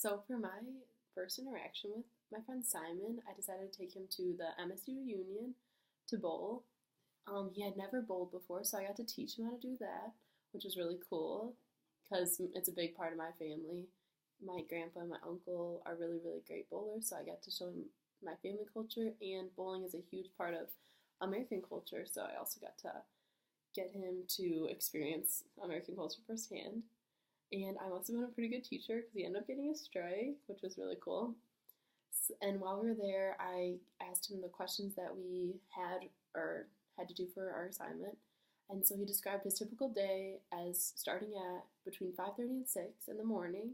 So for my first interaction with my friend Simon, I decided to take him to the MSU reunion to bowl. He had never bowled before, so I got to teach him how to do that, which was really cool because it's a big part of my family. My grandpa and my uncle are really, really great bowlers, so I got to show him my family culture, and bowling is a huge part of American culture, so I also got to get him to experience American culture firsthand. And I must have been a pretty good teacher because he ended up getting a strike, which was really cool. And while we were there, I asked him the questions that we had or had to do for our assignment. And so he described his typical day as starting at between 5:30 and 6 in the morning.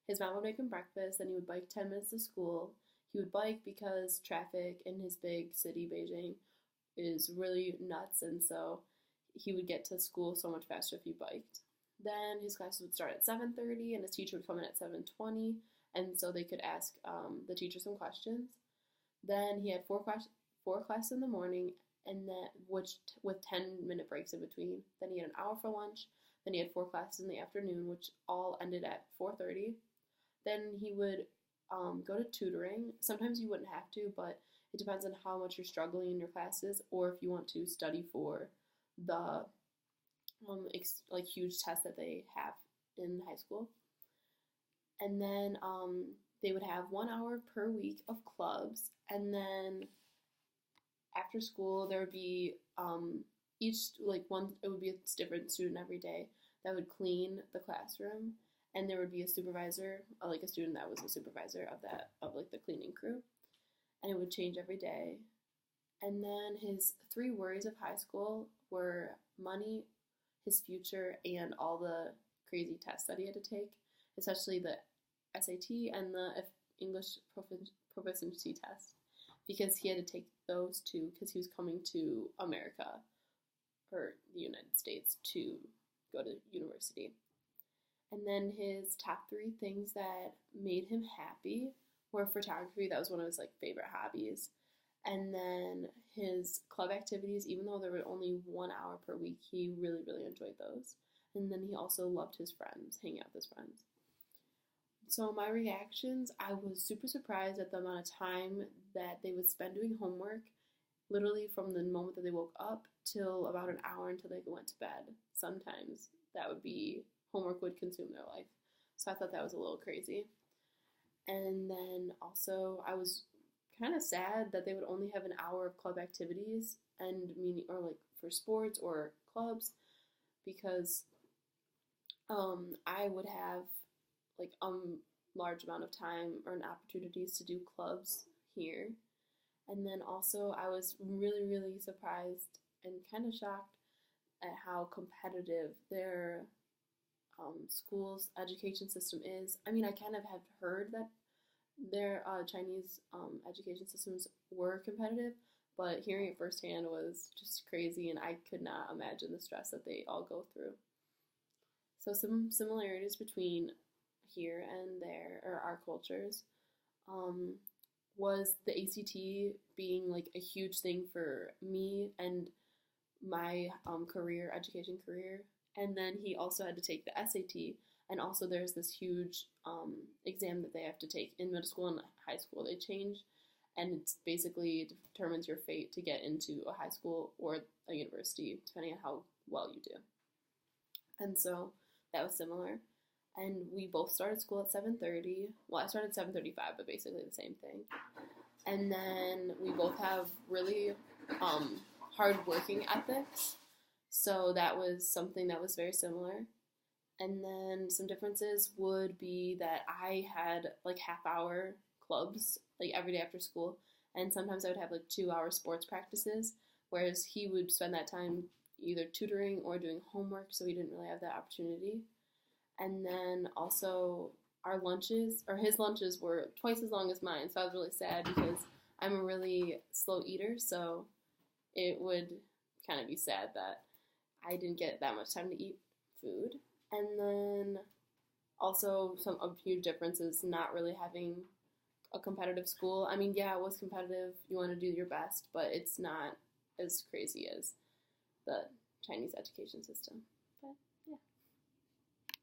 His mom would make him breakfast, then he would bike 10 minutes to school. He would bike because traffic in his big city, Beijing, is really nuts, and so he would get to school so much faster if he biked. Then his classes would start at 7:30, and his teacher would come in at 7:20, and so they could ask the teacher some questions. Then he had four classes in the morning, and then which with 10-minute breaks in between. Then he had an hour for lunch. Then he had four classes in the afternoon, which all ended at 4:30. Then he would go to tutoring. Sometimes you wouldn't have to, but it depends on how much you're struggling in your classes, or if you want to study for the huge tests that they have in high school. And then they would have 1 hour per week of clubs, and then after school there would be it would be a different student every day that would clean the classroom, and there would be a supervisor, like a student that was a supervisor of the cleaning crew, and it would change every day. And then his three worries of high school were money, his future, and all the crazy tests that he had to take, especially the SAT and the English proficiency test, because he had to take those two because he was coming to America or the United States to go to university. And then his top three things that made him happy were photography. That was one of his favorite hobbies. And then his club activities, even though there were only 1 hour per week, he really, really enjoyed those. And then he also loved his friends, hanging out with his friends. So my reactions, I was super surprised at the amount of time that they would spend doing homework, literally from the moment that they woke up till about an hour until they went to bed. Sometimes homework would consume their life. So I thought that was a little crazy. And then also I was kind of sad that they would only have an hour of club activities for sports or clubs, because I would have large amount of time or opportunities to do clubs here. And then also I was really, really surprised and kind of shocked at how competitive their school's education system is. I mean, I kind of have heard that their Chinese education systems were competitive, but hearing it firsthand was just crazy, and I could not imagine the stress that they all go through. So some similarities between here and there, or our cultures, was the ACT being a huge thing for me and my education career. And then he also had to take the SAT, and also there's this huge exam that they have to take in middle school and high school. They change, and it basically determines your fate to get into a high school or a university, depending on how well you do. And so that was similar. And we both started school at 7:30. Well, I started at 7:35, but basically the same thing. And then we both have really hard working ethics. So that was something that was very similar. And then some differences would be that I had half-hour clubs every day after school, and sometimes I would have 2-hour sports practices, whereas he would spend that time either tutoring or doing homework, so he didn't really have that opportunity. And then also his lunches were twice as long as mine, so I was really sad because I'm a really slow eater, so it would kind of be sad that I didn't get that much time to eat food. And then also a few differences, not really having a competitive school. I mean, yeah, it was competitive. You want to do your best, but it's not as crazy as the Chinese education system.